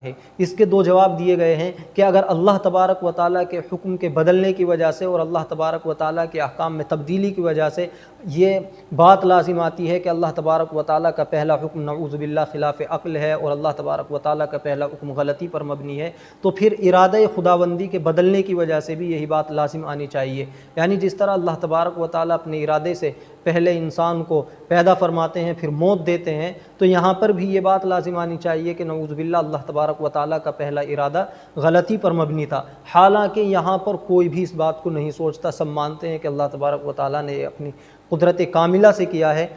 ہے۔ اس کے دو جواب دیے گئے ہیں کہ اگر اللہ تبارک و تعالیٰ کے حکم کے بدلنے کی وجہ سے اور اللہ تبارک و تعالیٰ کے احکام میں تبدیلی کی وجہ سے یہ بات لازم آتی ہے کہ اللہ تبارک و تعالیٰ کا پہلا حکم نعوذ باللہ خلاف عقل ہے اور اللہ تبارک و تعالیٰ کا پہلا حکم غلطی پر مبنی ہے، تو پھر ارادہ خداوندی کے بدلنے کی وجہ سے بھی یہی بات لازم آنی چاہیے۔ یعنی جس طرح اللہ تبارک و تعالیٰ اپنے ارادے سے پہلے انسان کو پیدا فرماتے ہیں پھر موت دیتے ہیں، تو یہاں پر بھی یہ بات لازم آنی چاہیے کہ نعوذ باللہ اللہ تبارک و تعالیٰ کا پہلا ارادہ غلطی پر مبنی تھا۔ حالانکہ یہاں پر کوئی بھی اس بات کو نہیں سوچتا، سب مانتے ہیں کہ اللہ تبارک و تعالیٰ نے اپنی قدرت کاملہ سے کیا ہے۔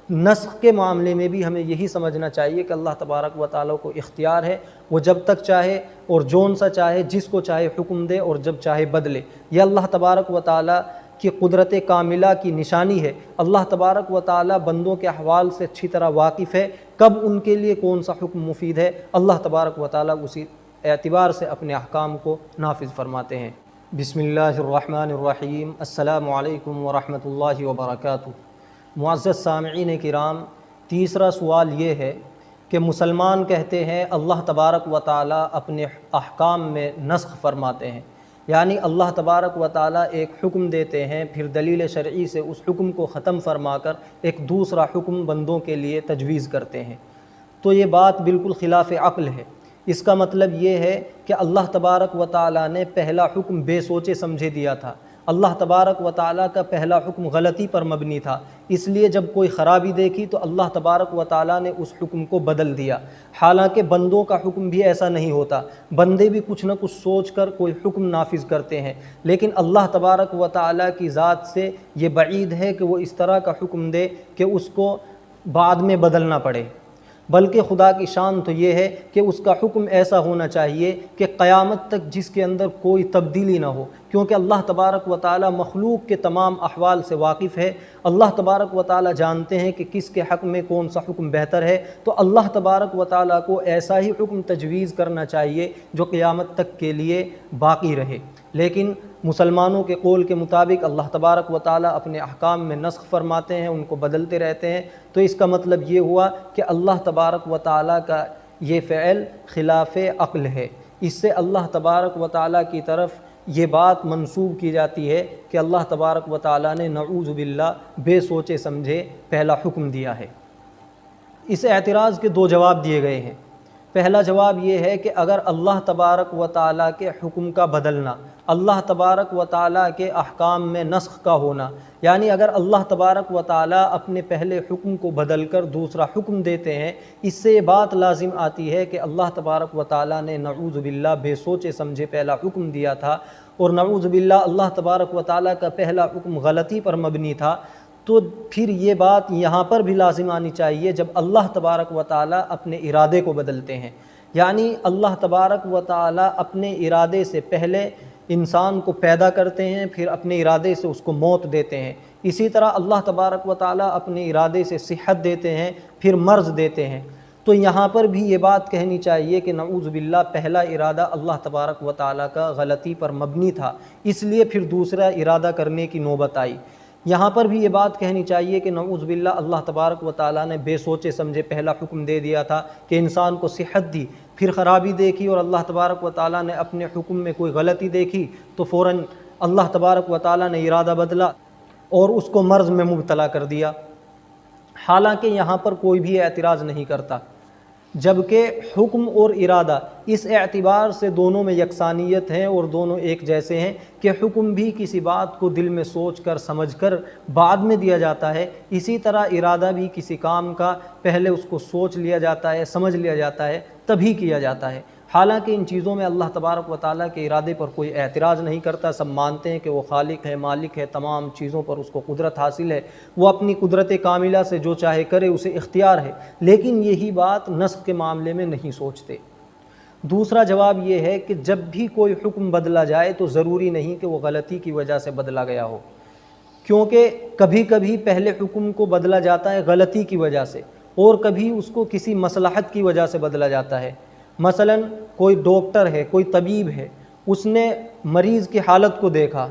نسخ کے معاملے میں بھی ہمیں یہی سمجھنا چاہیے کہ اللہ تبارک و تعالیٰ کو اختیار ہے، وہ جب تک چاہے اور جون سا چاہے جس کو چاہے حکم دے اور جب چاہے بدلے۔ یہ اللہ تبارک و تعالیٰ کی قدرت کاملہ کی نشانی ہے۔ اللہ تبارک و تعالیٰ بندوں کے احوال سے اچھی طرح واقف ہے، کب ان کے لیے کون سا حکم مفید ہے، اللہ تبارک و تعالیٰ اسی اعتبار سے اپنے احکام کو نافذ فرماتے ہیں۔ بسم اللہ الرحمن الرحیم۔ السلام علیکم ورحمۃ اللہ وبرکاتہ۔ معزز سامعین کرام، تیسرا سوال یہ ہے کہ مسلمان کہتے ہیں اللہ تبارک و تعالیٰ اپنے احکام میں نسخ فرماتے ہیں، یعنی اللہ تبارک و تعالیٰ ایک حکم دیتے ہیں پھر دلیل شرعی سے اس حکم کو ختم فرما کر ایک دوسرا حکم بندوں کے لیے تجویز کرتے ہیں۔ تو یہ بات بالکل خلاف عقل ہے۔ اس کا مطلب یہ ہے کہ اللہ تبارک و تعالیٰ نے پہلا حکم بے سوچے سمجھے دیا تھا، اللہ تبارک و تعالیٰ کا پہلا حکم غلطی پر مبنی تھا، اس لیے جب کوئی خرابی دیکھی تو اللہ تبارک و تعالیٰ نے اس حکم کو بدل دیا۔ حالانکہ بندوں کا حکم بھی ایسا نہیں ہوتا، بندے بھی کچھ نہ کچھ سوچ کر کوئی حکم نافذ کرتے ہیں، لیکن اللہ تبارک و تعالیٰ کی ذات سے یہ بعید ہے کہ وہ اس طرح کا حکم دے کہ اس کو بعد میں بدلنا پڑے، بلکہ خدا کی شان تو یہ ہے کہ اس کا حکم ایسا ہونا چاہیے کہ قیامت تک جس کے اندر کوئی تبدیلی نہ ہو، کیونکہ اللہ تبارک و تعالیٰ مخلوق کے تمام احوال سے واقف ہے۔ اللہ تبارک و تعالیٰ جانتے ہیں کہ کس کے حق میں کون سا حکم بہتر ہے، تو اللہ تبارک و تعالیٰ کو ایسا ہی حکم تجویز کرنا چاہیے جو قیامت تک کے لیے باقی رہے۔ لیکن مسلمانوں کے قول کے مطابق اللہ تبارک و تعالیٰ اپنے احکام میں نسخ فرماتے ہیں، ان کو بدلتے رہتے ہیں، تو اس کا مطلب یہ ہوا کہ اللہ تبارک و تعالیٰ کا یہ فعل خلاف عقل ہے۔ اس سے اللہ تبارک و تعالیٰ کی طرف یہ بات منسوب کی جاتی ہے کہ اللہ تبارک و تعالیٰ نے نعوذ باللہ بے سوچے سمجھے پہلا حکم دیا ہے۔ اس اعتراض کے دو جواب دیے گئے ہیں۔ پہلا جواب یہ ہے کہ اگر اللہ تبارک و تعالیٰ کے حکم کا بدلنا، اللہ تبارک و تعالیٰ کے احکام میں نسخ کا ہونا، یعنی اگر اللہ تبارک و تعالیٰ اپنے پہلے حکم کو بدل کر دوسرا حکم دیتے ہیں، اس سے یہ بات لازم آتی ہے کہ اللہ تبارک و تعالیٰ نے نعوذ باللہ بے سوچے سمجھے پہلا حکم دیا تھا، اور نعوذ باللہ اللہ تبارک و تعالیٰ کا پہلا حکم غلطی پر مبنی تھا۔ تو پھر یہ بات یہاں پر بھی لازم آنی چاہیے جب اللہ تبارک و تعالیٰ اپنے ارادے کو بدلتے ہیں، یعنی اللہ تبارک و تعالیٰ اپنے ارادے سے پہلے انسان کو پیدا کرتے ہیں پھر اپنے ارادے سے اس کو موت دیتے ہیں، اسی طرح اللہ تبارک و تعالیٰ اپنے ارادے سے صحت دیتے ہیں پھر مرض دیتے ہیں۔ تو یہاں پر بھی یہ بات کہنی چاہیے کہ نعوذ باللہ پہلا ارادہ اللہ تبارک و تعالیٰ کا غلطی پر مبنی تھا، اس لیے پھر دوسرا ارادہ کرنے کی نوبت آئی۔ یہاں پر بھی یہ بات کہنی چاہیے کہ نعوذ باللہ اللہ تبارک و تعالیٰ نے بے سوچے سمجھے پہلا حکم دے دیا تھا کہ انسان کو صحت دی، پھر خرابی دیکھی اور اللہ تبارک و تعالیٰ نے اپنے حکم میں کوئی غلطی دیکھی تو فوراً اللہ تبارک و تعالیٰ نے ارادہ بدلا اور اس کو مرض میں مبتلا کر دیا۔ حالانکہ یہاں پر کوئی بھی اعتراض نہیں کرتا، جبکہ حکم اور ارادہ اس اعتبار سے دونوں میں یکسانیت ہے اور دونوں ایک جیسے ہیں کہ حکم بھی کسی بات کو دل میں سوچ کر سمجھ کر بعد میں دیا جاتا ہے، اسی طرح ارادہ بھی کسی کام کا پہلے اس کو سوچ لیا جاتا ہے، سمجھ لیا جاتا ہے، تبھی کیا جاتا ہے۔ حالانکہ ان چیزوں میں اللہ تبارک و تعالیٰ کے ارادے پر کوئی اعتراض نہیں کرتا، سب مانتے ہیں کہ وہ خالق ہے، مالک ہے، تمام چیزوں پر اس کو قدرت حاصل ہے، وہ اپنی قدرت کاملہ سے جو چاہے کرے، اسے اختیار ہے، لیکن یہی بات نسخ کے معاملے میں نہیں سوچتے۔ دوسرا جواب یہ ہے کہ جب بھی کوئی حکم بدلا جائے تو ضروری نہیں کہ وہ غلطی کی وجہ سے بدلا گیا ہو، کیونکہ کبھی کبھی پہلے حکم کو بدلا جاتا ہے غلطی کی وجہ سے اور کبھی اس کو کسی مصلحت کی وجہ سے بدلا جاتا ہے۔ مثلا کوئی ڈاکٹر ہے، کوئی طبیب ہے، اس نے مریض کی حالت کو دیکھا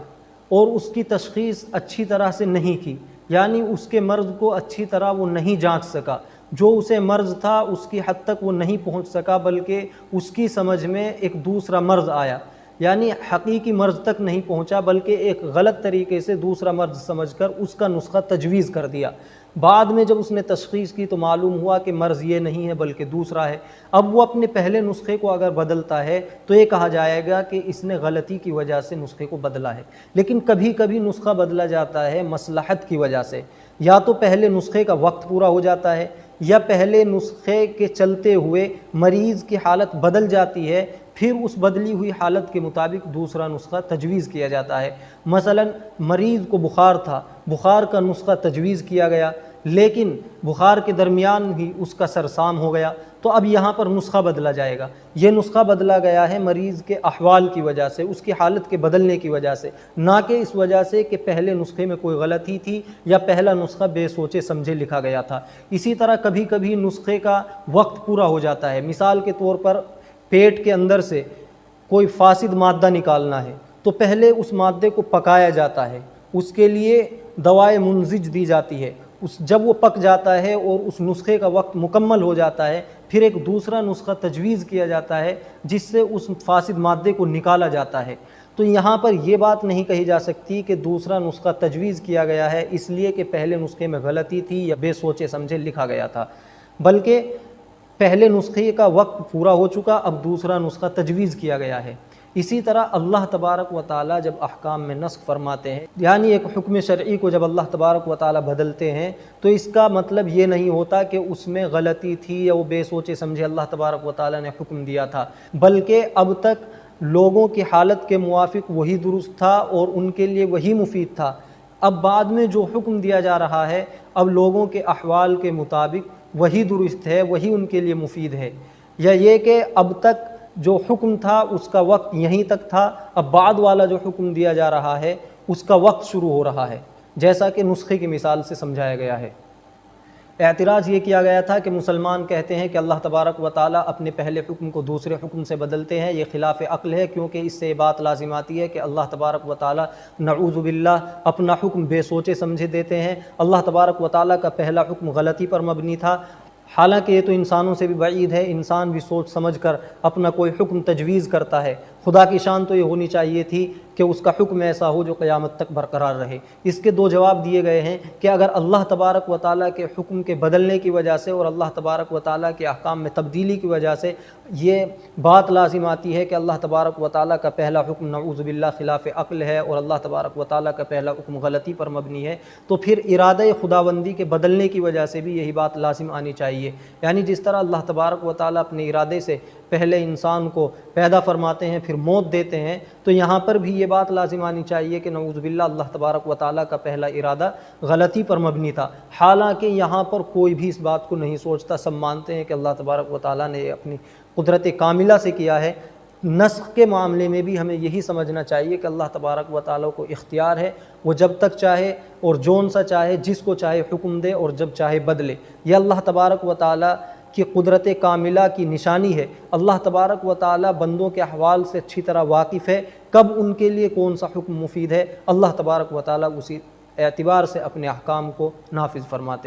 اور اس کی تشخیص اچھی طرح سے نہیں کی، یعنی اس کے مرض کو اچھی طرح وہ نہیں جانچ سکا، جو اسے مرض تھا اس کی حد تک وہ نہیں پہنچ سکا، بلکہ اس کی سمجھ میں ایک دوسرا مرض آیا، یعنی حقیقی مرض تک نہیں پہنچا بلکہ ایک غلط طریقے سے دوسرا مرض سمجھ کر اس کا نسخہ تجویز کر دیا۔ بعد میں جب اس نے تشخیص کی تو معلوم ہوا کہ مرض یہ نہیں ہے بلکہ دوسرا ہے۔ اب وہ اپنے پہلے نسخے کو اگر بدلتا ہے تو یہ کہا جائے گا کہ اس نے غلطی کی وجہ سے نسخے کو بدلا ہے۔ لیکن کبھی کبھی نسخہ بدلا جاتا ہے مصلحت کی وجہ سے، یا تو پہلے نسخے کا وقت پورا ہو جاتا ہے، یا پہلے نسخے کے چلتے ہوئے مریض کی حالت بدل جاتی ہے، پھر اس بدلی ہوئی حالت کے مطابق دوسرا نسخہ تجویز کیا جاتا ہے۔ مثلا مریض کو بخار تھا، بخار کا نسخہ تجویز کیا گیا، لیکن بخار کے درمیان ہی اس کا سرسام ہو گیا، تو اب یہاں پر نسخہ بدلا جائے گا۔ یہ نسخہ بدلا گیا ہے مریض کے احوال کی وجہ سے، اس کی حالت کے بدلنے کی وجہ سے، نہ کہ اس وجہ سے کہ پہلے نسخے میں کوئی غلطی تھی یا پہلا نسخہ بے سوچے سمجھے لکھا گیا تھا۔ اسی طرح کبھی کبھی نسخے کا وقت پورا ہو جاتا ہے۔ مثال کے طور پر پیٹ کے اندر سے کوئی فاسد مادہ نکالنا ہے تو پہلے اس مادے کو پکایا جاتا ہے، اس کے لیے دوائے منزج دی جاتی ہے، جب وہ پک جاتا ہے اور اس نسخے کا وقت مکمل ہو جاتا ہے پھر ایک دوسرا نسخہ تجویز کیا جاتا ہے جس سے اس فاسد مادے کو نکالا جاتا ہے۔ تو یہاں پر یہ بات نہیں کہی جا سکتی کہ دوسرا نسخہ تجویز کیا گیا ہے اس لیے کہ پہلے نسخے میں غلطی تھی یا بے سوچے سمجھے لکھا گیا تھا، بلکہ پہلے نسخے کا وقت پورا ہو چکا، اب دوسرا نسخہ تجویز کیا گیا ہے۔ اسی طرح اللہ تبارک و تعالیٰ جب احکام میں نسخ فرماتے ہیں، یعنی ایک حکم شرعی کو جب اللہ تبارک و تعالیٰ بدلتے ہیں تو اس کا مطلب یہ نہیں ہوتا کہ اس میں غلطی تھی یا وہ بے سوچے سمجھے اللہ تبارک و تعالیٰ نے حکم دیا تھا، بلکہ اب تک لوگوں کی حالت کے موافق وہی درست تھا اور ان کے لیے وہی مفید تھا۔ اب بعد میں جو حکم دیا جا رہا ہے اب لوگوں کے احوال کے مطابق وہی درست ہے، وہی ان کے لیے مفید ہے، یا یہ کہ اب تک جو حکم تھا اس کا وقت یہیں تک تھا، اب بعد والا جو حکم دیا جا رہا ہے اس کا وقت شروع ہو رہا ہے، جیسا کہ نسخے کی مثال سے سمجھایا گیا ہے۔ اعتراض یہ کیا گیا تھا کہ مسلمان کہتے ہیں کہ اللہ تبارک و تعالیٰ اپنے پہلے حکم کو دوسرے حکم سے بدلتے ہیں، یہ خلاف عقل ہے، کیونکہ اس سے یہ بات لازم آتی ہے کہ اللہ تبارک و تعالیٰ نعوذ باللہ اپنا حکم بے سوچے سمجھے دیتے ہیں۔ اللہ تبارک و تعالیٰ کا پہلا حکم غلطی پر مبنی تھا، حالانکہ یہ تو انسانوں سے بھی بعید ہے، انسان بھی سوچ سمجھ کر اپنا کوئی حکم تجویز کرتا ہے۔ خدا کی شان تو یہ ہونی چاہیے تھی کہ اس کا حکم ایسا ہو جو قیامت تک برقرار رہے۔ اس کے دو جواب دیے گئے ہیں کہ اگر اللہ تبارک و تعالیٰ کے حکم کے بدلنے کی وجہ سے اور اللہ تبارک و تعالیٰ کے احکام میں تبدیلی کی وجہ سے یہ بات لازم آتی ہے کہ اللہ تبارک و تعالیٰ کا پہلا حکم نعوذ باللہ خلاف عقل ہے اور اللہ تبارک و تعالیٰ کا پہلا حکم غلطی پر مبنی ہے، تو پھر ارادہ خداوندی کے بدلنے کی وجہ سے بھی یہی بات لازم آنی چاہیے۔ یعنی جس طرح اللہ تبارک و تعالیٰ اپنے ارادے سے پہلے انسان کو پیدا فرماتے ہیں پھر موت دیتے ہیں، تو یہاں پر بھی یہ بات لازم آنی چاہیے کہ نعوذ باللہ اللہ تبارک و تعالیٰ کا پہلا ارادہ غلطی پر مبنی تھا۔ حالانکہ یہاں پر کوئی بھی اس بات کو نہیں سوچتا، سب مانتے ہیں کہ اللہ تبارک و تعالیٰ نے اپنی قدرت کاملہ سے کیا ہے۔ نسخ کے معاملے میں بھی ہمیں یہی سمجھنا چاہیے کہ اللہ تبارک و تعالیٰ کو اختیار ہے، وہ جب تک چاہے اور جون سا چاہے جس کو چاہے حکم دے اور جب چاہے بدلے۔ یہ اللہ تبارک و تعالیٰ کی قدرت کاملہ کی نشانی ہے۔ اللہ تبارک و تعالیٰ بندوں کے احوال سے اچھی طرح واقف ہے، کب ان کے لیے کون سا حکم مفید ہے، اللہ تبارک و تعالیٰ اسی اعتبار سے اپنے احکام کو نافذ فرماتے ہیں۔